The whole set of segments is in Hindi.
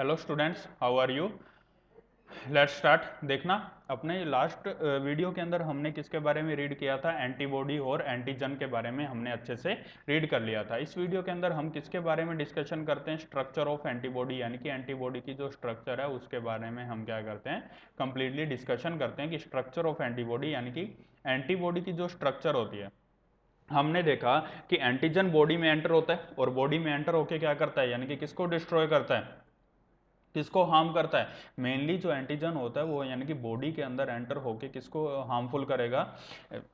Hello students, how are you. Let's start. देखना, अपने लास्ट वीडियो के अंदर हमने किसके बारे में रीड किया था? एंटीबॉडी और एंटीजन के बारे में हमने अच्छे से रीड कर लिया था। इस वीडियो के अंदर हम किसके बारे में डिस्कशन करते हैं? स्ट्रक्चर ऑफ एंटीबॉडी, यानी कि एंटीबॉडी की जो स्ट्रक्चर है उसके बारे में हम क्या करते हैं? कंप्लीटली डिस्कशन करते हैं कि स्ट्रक्चर ऑफ एंटीबॉडी, यानी कि एंटीबॉडी की जो स्ट्रक्चर होती है। हमने देखा कि एंटीजन बॉडी में एंटर होता है और बॉडी में एंटर होकर क्या करता है, यानी कि किसको डिस्ट्रॉय करता है, किसको हार्म करता है? मेनली जो एंटीजन होता है वो यानी कि बॉडी के अंदर एंटर होके किसको हार्मफुल करेगा?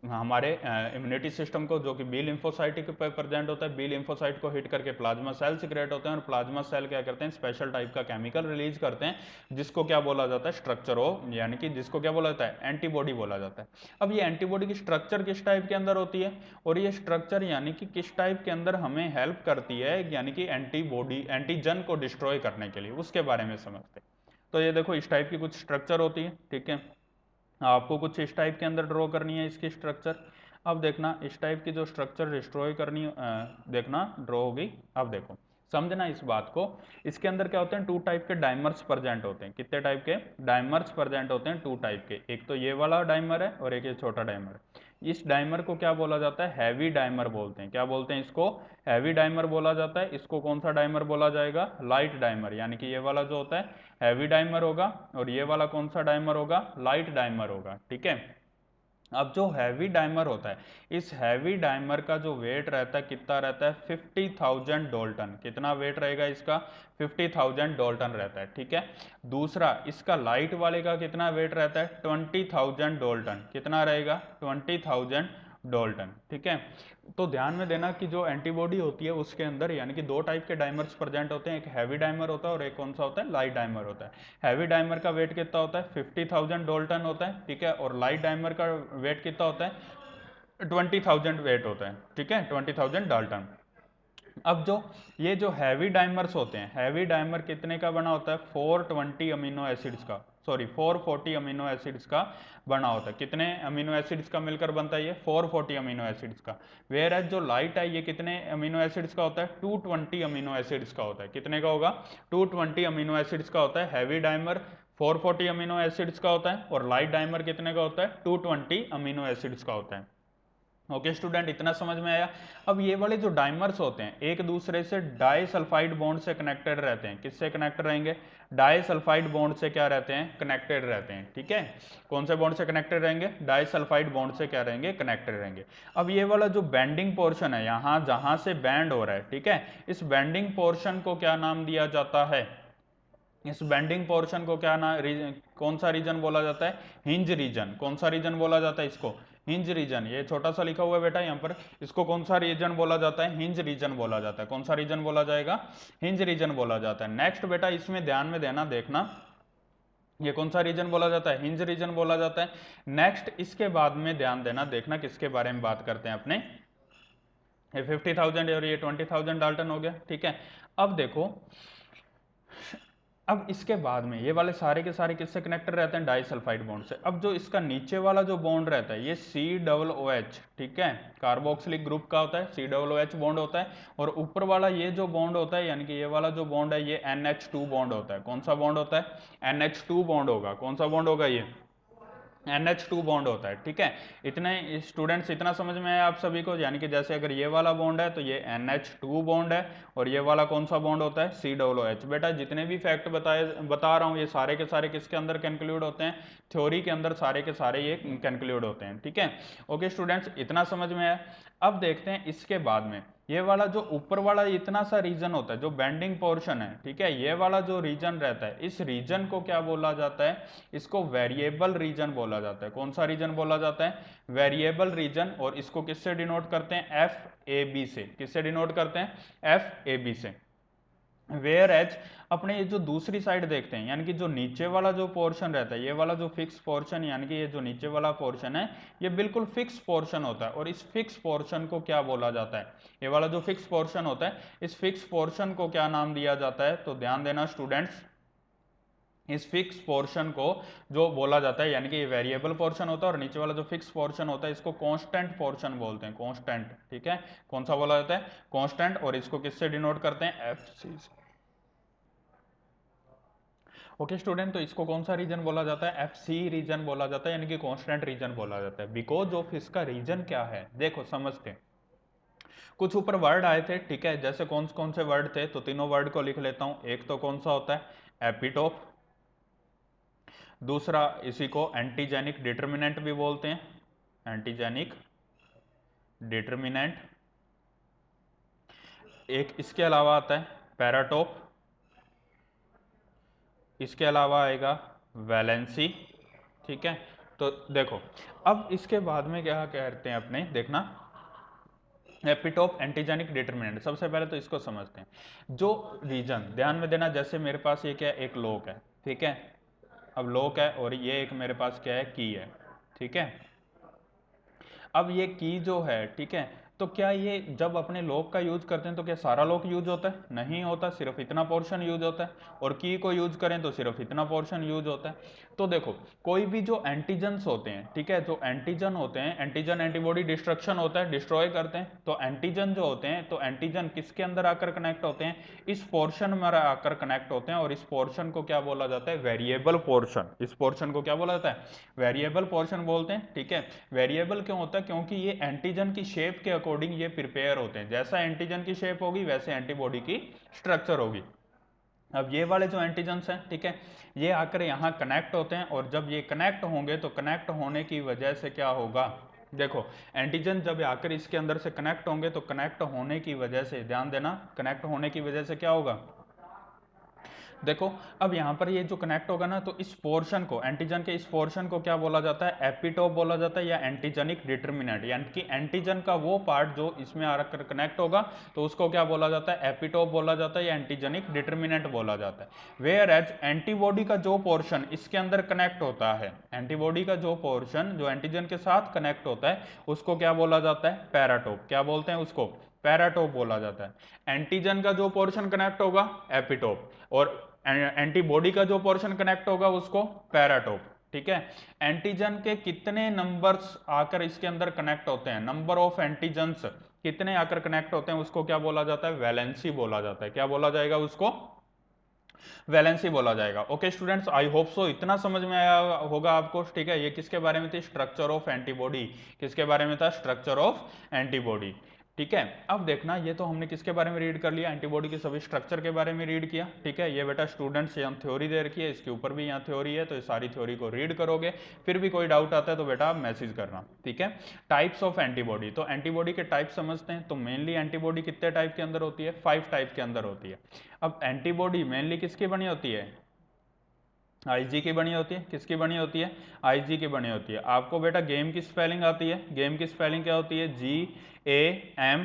हमारे इम्यूनिटी सिस्टम को, जो कि बी लिम्फोसाइट पे प्रेजेंट होता है। बी लिम्फोसाइट को हिट करके प्लाज्मा सेल सिक्रेट होते हैं और प्लाज्मा सेल क्या करते हैं? स्पेशल टाइप का केमिकल रिलीज करते हैं जिसको क्या बोला जाता है? स्ट्रक्चर ऑफ, यानी कि जिसको क्या बोला जाता है? एंटीबॉडी बोला जाता है। अब ये एंटीबॉडी की स्ट्रक्चर किस टाइप के अंदर होती है और ये स्ट्रक्चर यानी कि किस टाइप के अंदर हमें हेल्प करती है, यानी कि एंटीबॉडी एंटीजन को डिस्ट्रॉय करने के लिए, उसके बारे में समझते हैं। तो ये देखो, इस टाइप की कुछ स्ट्रक्चर होती है, ठीक है। आपको कुछ इस टाइप के अंदर ड्रॉ करनी है इसकी स्ट्रक्चर। अब देखना, इस टाइप की जो स्ट्रक्चर डिस्ट्रॉय करनी देखना ड्रॉ होगी। अब देखो, समझना इस बात को। इसके अंदर क्या होते हैं? टू टाइप के डाइमर्स प्रेजेंट होते हैं। कितने टाइप के डाइमर्स प्रेजेंट होते हैं? टू टाइप के। एक तो ये वाला डाइमर है और एक ये छोटा डाइमर है। इस डाइमर को क्या बोला जाता है? हैवी डाइमर बोलते हैं। क्या बोलते हैं इसको? हैवी डाइमर बोला जाता है। इसको कौन सा डाइमर बोला जाएगा? लाइट डाइमर, यानी कि ये वाला जो होता है हैवी डाइमर होगा और ये वाला कौन सा डाइमर होगा? लाइट डाइमर होगा, ठीक है। अब जो हैवी डाइमर होता है, इस हैवी डाइमर का जो वेट रहता है कितना रहता है? 50,000 डोल्टन। कितना वेट रहेगा इसका? 50,000 डोल्टन रहता है, ठीक है। दूसरा, इसका लाइट वाले का कितना वेट रहता है? 20,000 डोल्टन। कितना रहेगा? 20,000 डोल्टन, ठीक है। तो ध्यान में देना कि जो एंटीबॉडी होती है उसके अंदर यानी कि दो टाइप के डाइमर्स प्रेजेंट होते हैं। एक हैवी डाइमर होता है और एक कौन सा होता है? लाइट डाइमर होता है। हैवी डाइमर का वेट कितना होता है? 50,000 डोल्टन होता है, ठीक है। और लाइट डाइमर का वेट कितना होता है? 20,000 वेट होता है, ठीक है, 20,000 डाल्टन। अब जो ये जो हैवी डाइमर्स होते हैं, हैवी डाइमर कितने का बना होता है? 420 अमीनो एसिड्स का, सॉरी 440 अमीनो एसिड्स का बना होता है। कितने अमीनो एसिड्स का मिलकर बनता है ये? 440 अमीनो एसिड्स का। वेयर एज जो लाइट है ये कितने अमीनो एसिड्स का होता है? 220 अमीनो एसिड्स का होता है। कितने का होगा? 220 अमीनो एसिड्स का होता है। हैवी डाइमर 440 अमीनो एसिड्स का होता है और लाइट डाइमर कितने का होता है? 220 अमीनो एसिड्स का होता है। ओके स्टूडेंट, इतना समझ में आया। अब ये वाले जो डाइमर्स होते हैं एक दूसरे से डाई सल्फाइड बॉन्ड से कनेक्टेड रहते हैं। किससे कनेक्टेड रहेंगे? डाई सल्फाइड बॉन्ड से क्या रहते हैं? कनेक्टेड रहते हैं, ठीक है। कौन से बॉन्ड से कनेक्टेड रहेंगे? डाई सल्फाइड बॉन्ड से क्या रहेंगे? कनेक्टेड रहेंगे। अब ये वाला जो बेंडिंग पोर्शन है, यहाँ जहां से बैंड हो रहा है, ठीक है, इस बेंडिंग पोर्शन को क्या नाम दिया जाता है? इस बेंडिंग पोर्शन को क्या ना कौन सा रीजन बोला जाता है? Hinge region. कौन सा रीजन बोला जाता है इसको? Hinge region. ये छोटा सा लिखा हुआ है बेटा यहाँ पर, इसको कौन सा रीजन बोला जाता है? हिंज रीजन बोला जाता है। कौन सा रीजन बोला जाएगा? हिंज रीजन बोला जाता है। नेक्स्ट बेटा, इसमें ध्यान में देना, देखना ये कौन सा रीजन बोला जाता है? हिंज रीजन बोला जाता है। नेक्स्ट, इसके बाद में ध्यान देना, देखना किसके बारे में बात करते हैं अपने। ये 50,000 और ये 20,000 डाल्टन हो गया, ठीक है। अब देखो, अब इसके बाद में ये वाले सारे के सारे किससे कनेक्टेड रहते हैं? डाइसल्फाइड बॉन्ड से। अब जो इसका नीचे वाला जो बॉन्ड रहता है ये COOH, ठीक है, कार्बोक्सिलिक ग्रुप का होता है, COOH बॉन्ड होता है। और ऊपर वाला ये जो बॉन्ड होता है, यानी कि ये वाला जो बॉन्ड है ये NH2 बॉन्ड होता है। कौन सा बॉन्ड होता है? NH2 बॉन्ड होगा। कौन सा बॉन्ड होगा ये? NH2 बॉन्ड होता है, ठीक है। इतने स्टूडेंट्स, इतना समझ में आया आप सभी को? यानी कि जैसे अगर ये वाला बॉन्ड है तो ये NH2 बॉन्ड है और ये वाला कौन सा बॉन्ड होता है? COOH। बेटा जितने भी फैक्ट बता रहा हूँ ये सारे के सारे किसके अंदर कंक्लूड होते हैं? थ्योरी के अंदर सारे के सारे ये कंक्लूड होते हैं, ठीक है। ओके स्टूडेंट्स, इतना समझ में आया। अब देखते हैं इसके बाद में ये वाला जो ऊपर वाला इतना सा रीजन होता है जो बेंडिंग पोर्शन है, ठीक है, ये वाला जो रीजन रहता है इस रीजन को क्या बोला जाता है? इसको वेरिएबल रीजन बोला जाता है। कौन सा रीजन बोला जाता है? Variable region. और इसको किससे डिनोट करते हैं? FAB से। किससे डिनोट करते हैं? FAB से। वेयर एज अपने ये जो दूसरी साइड देखते हैं, यानी कि जो नीचे वाला जो पोर्शन रहता है, ये वाला जो फिक्स पोर्शन, यानी कि ये जो नीचे वाला पोर्शन है ये बिल्कुल फिक्स पोर्शन होता है। और इस फिक्स पोर्शन को क्या बोला जाता है? ये वाला जो फिक्स पोर्शन होता है, इस फिक्स पोर्शन को क्या नाम दिया जाता है? तो ध्यान देना स्टूडेंट्स, इस फिक्स पोर्शन को जो बोला जाता है, यानी कि ये वेरिएबल पोर्शन होता है और नीचे वाला जो फिक्स पोर्शन होता है इसको कांस्टेंट पोर्शन बोलते हैं। कांस्टेंट, ठीक है। कौन सा बोला जाता है? कांस्टेंट। और इसको किससे डिनोट करते हैं? FC से। ओके स्टूडेंट, तो इसको कौन सा रीजन बोला जाता है? FC रीजन बोला जाता है, यानी कि कांस्टेंट रीजन बोला जाता है। बिकॉज ऑफ इसका रीजन क्या है, देखो समझते हैं। कुछ ऊपर वर्ड आए थे, ठीक है, जैसे कौन कौन से वर्ड थे, तो तीनों वर्ड को लिख लेता हूं। एक तो कौन सा होता है? एपिटोप। दूसरा इसी को एंटीजेनिक डिटर्मिनेंट भी बोलते हैं, एंटीजेनिक डिटर्मिनेंट। एक इसके अलावा आता है पैराटोप। इसके अलावा आएगा वैलेंसी, ठीक है। तो देखो, अब इसके बाद में क्या कहते हैं अपने, देखना, एपिटोप, एंटीजेनिक डिटर्मिनेंट। सबसे पहले तो इसको समझते हैं। जो रीजन, ध्यान में देना, जैसे मेरे पास ये क्या है, एक लोक है, ठीक है। अब लोक है और ये एक मेरे पास क्या है, की है, ठीक है। अब ये की जो है, ठीक है, तो क्या ये जब अपने लॉक का यूज करते हैं तो क्या सारा लॉक यूज होता है? नहीं होता, सिर्फ इतना पोर्शन यूज होता है। और की को यूज करें तो सिर्फ इतना पोर्शन यूज होता है। तो देखो, कोई भी जो एंटीजन्स होते हैं, ठीक है, जो एंटीजन होते हैं, एंटीजन एंटीबॉडी डिस्ट्रक्शन होता है, डिस्ट्रॉय करते हैं। तो एंटीजन जो होते हैं, तो एंटीजन किसके अंदर आकर कनेक्ट होते हैं? इस पोर्शन में आकर कनेक्ट होते हैं। और इस पोर्शन को क्या बोला जाता है? Variable portion. इस पोर्शन को क्या बोला जाता है? वेरिएबल पोर्शन बोलते हैं, ठीक है। वेरिएबल क्यों होता है? क्योंकि ये एंटीजन की शेप के अकॉर्डिंग ये प्रिपेयर होते हैं। जैसा एंटीजन की शेप होगी वैसे एंटीबॉडी की स्ट्रक्चर होगी। अब ये वाले जो एंटीजन्स हैं, ठीक है, ये आकर यहाँ कनेक्ट होते हैं। और जब ये कनेक्ट होंगे तो कनेक्ट होने की वजह से क्या होगा? देखो, एंटीजन जब आकर इसके अंदर से कनेक्ट होंगे तो कनेक्ट होने की वजह से, ध्यान देना, कनेक्ट होने की वजह से क्या होगा? देखो, अब यहां पर ये जो कनेक्ट होगा ना, तो इस पोर्शन को, एंटीजन के इस पोर्शन को क्या बोला जाता है? एपिटोप बोला जाता है, या एंटीजेनिक डिटर्मिनेंट। यानी कि एंटीजन का वो पार्ट जो इसमें आकर कनेक्ट होगा तो उसको क्या बोला जाता है? एपिटोप बोला जाता है, या एंटीजेनिक डिटर्मिनेंट बोला जाता है। वेयर एज एंटीबॉडी का जो पोर्शन इसके अंदर कनेक्ट होता है, एंटीबॉडी का जो पोर्शन जो एंटीजन के साथ कनेक्ट होता है, उसको क्या बोला जाता है? पैराटोप। क्या बोलते हैं उसको? पैराटोप बोला जाता है। एंटीजन का जो पोर्शन कनेक्ट होगा, एपिटोप। और एंटीबॉडी का जो पोर्शन कनेक्ट होगा उसको पैराटोप, ठीक है। एंटीजन के कितने नंबर्स आकर इसके अंदर कनेक्ट होते हैं, नंबर ऑफ एंटीजन्स कितने आकर कनेक्ट होते हैं, उसको क्या बोला जाता है? वैलेंसी बोला जाता है। क्या बोला जाएगा उसको? वैलेंसी बोला जाएगा। Okay students, I hope so इतना समझ में आया होगा आपको, ठीक है। ये किसके बारे में थी? Structure of antibody. किसके बारे में था? स्ट्रक्चर ऑफ एंटीबॉडी, ठीक है। अब देखना, ये तो हमने किसके बारे में रीड कर लिया? एंटीबॉडी के सभी स्ट्रक्चर के बारे में रीड किया, ठीक है। ये बेटा स्टूडेंट्स यहाँ थ्योरी दे रखी है, इसके ऊपर भी यहाँ थ्योरी है, तो ये सारी थ्योरी को रीड करोगे। फिर भी कोई डाउट आता है तो बेटा आप मैसेज करना, ठीक है। टाइप्स ऑफ एंटीबॉडी, तो एंटीबॉडी के टाइप समझते हैं। तो मेनली एंटीबॉडी कितने टाइप के अंदर होती है? 5 टाइप के अंदर होती है। अब एंटीबॉडी मेनली किसकी बनी होती है? आईजी की बनी होती है। किसकी बनी होती है? आईजी की बनी होती है। आपको बेटा गेम की स्पेलिंग आती है? गेम की स्पेलिंग क्या होती है? GAME,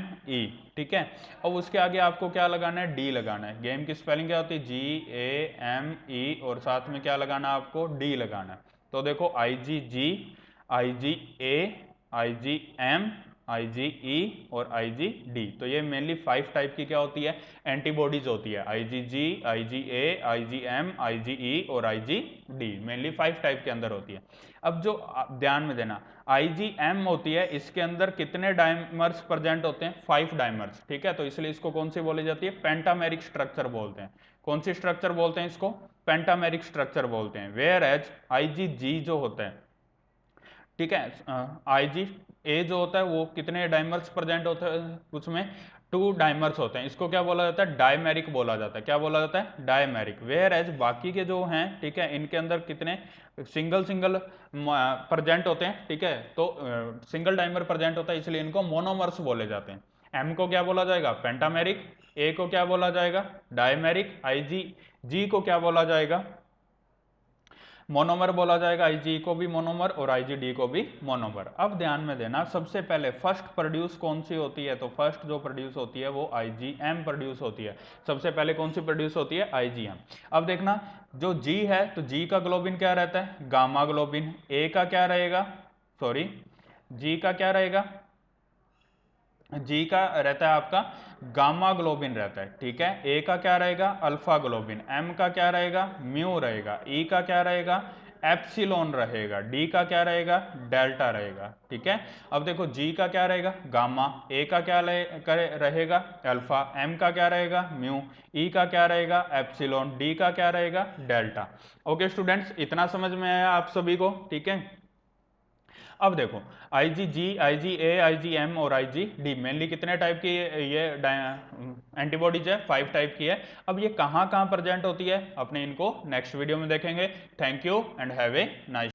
ठीक है। अब उसके आगे आपको क्या लगाना है? डी लगाना है। गेम की स्पेलिंग क्या होती है? GAME, और साथ में क्या लगाना है आपको? डी लगाना है। तो देखो, IgG, IgA, IgM, IgE और IgD, तो ये मेनली 5 टाइप की क्या होती है? एंटीबॉडीज होती है। IgG, IgA, IgM, IgE और IgD, मेनली 5 टाइप के अंदर होती है। अब जो ध्यान में देना, IgM होती है, इसके अंदर कितने डायमर्स प्रेजेंट होते हैं? 5 डायमर्स, ठीक है। तो इसलिए इसको कौन सी बोली जाती है? पेंटामेरिक स्ट्रक्चर बोलते हैं। कौन सी स्ट्रक्चर बोलते हैं इसको? पेंटामेरिक स्ट्रक्चर बोलते हैं। वेयर एज IgG जो होता है, ठीक है, IgA जो होता है वो कितने डाइमर्स प्रेजेंट होते हैं? उसमें 2 डाइमर्स होते हैं। इसको क्या बोला जाता है? डायमेरिक बोला जाता है। क्या बोला जाता है? डायमेरिक। वेयर एज बाकी के जो हैं, ठीक है, इनके अंदर कितने सिंगल सिंगल प्रेजेंट होते हैं, ठीक है। तो सिंगल डाइमर प्रेजेंट होता है, इसलिए इनको मोनोमर्स बोले जाते हैं। एम को क्या बोला जाएगा? पेंटामेरिक। ए को क्या बोला जाएगा? डायमेरिक। IgG को क्या बोला जाएगा? मोनोमर बोला जाएगा। IgE को भी मोनोमर और IgD को भी मोनोमर। अब ध्यान में देना, सबसे पहले फर्स्ट प्रोड्यूस कौन सी होती है? तो फर्स्ट जो प्रोड्यूस होती है वो IgM प्रोड्यूस होती है। सबसे पहले कौन सी प्रोड्यूस होती है? IgM। अब देखना, जो G है तो G का ग्लोबिन क्या रहता है? Gamma globin. A का क्या रहेगा? सॉरी, G का क्या रहेगा? जी का रहता है आपका गामा ग्लोबिन रहता है, ठीक है। ए का क्या रहेगा? Alpha globin. एम का क्या रहेगा? म्यू रहेगा। ई का क्या रहेगा? एप्सिलॉन रहेगा, डी का क्या रहेगा, डेल्टा रहेगा, ठीक है। अब देखो जी का क्या रहेगा, गामा, ए का क्या रहेगा, अल्फा, एम का क्या रहेगा, म्यू, ई का क्या रहेगा, एप्सिलॉन, डी का क्या रहेगा, डेल्टा। ओके स्टूडेंट्स, इतना समझ में आया आप सभी को, ठीक है। अब देखो IgG, IgA, IgM और IgD मेनली कितने टाइप की ये एंटीबॉडीज है, 5 टाइप की है। अब ये कहाँ कहाँ प्रेजेंट होती है, अपने इनको नेक्स्ट वीडियो में देखेंगे। Thank you and have a nice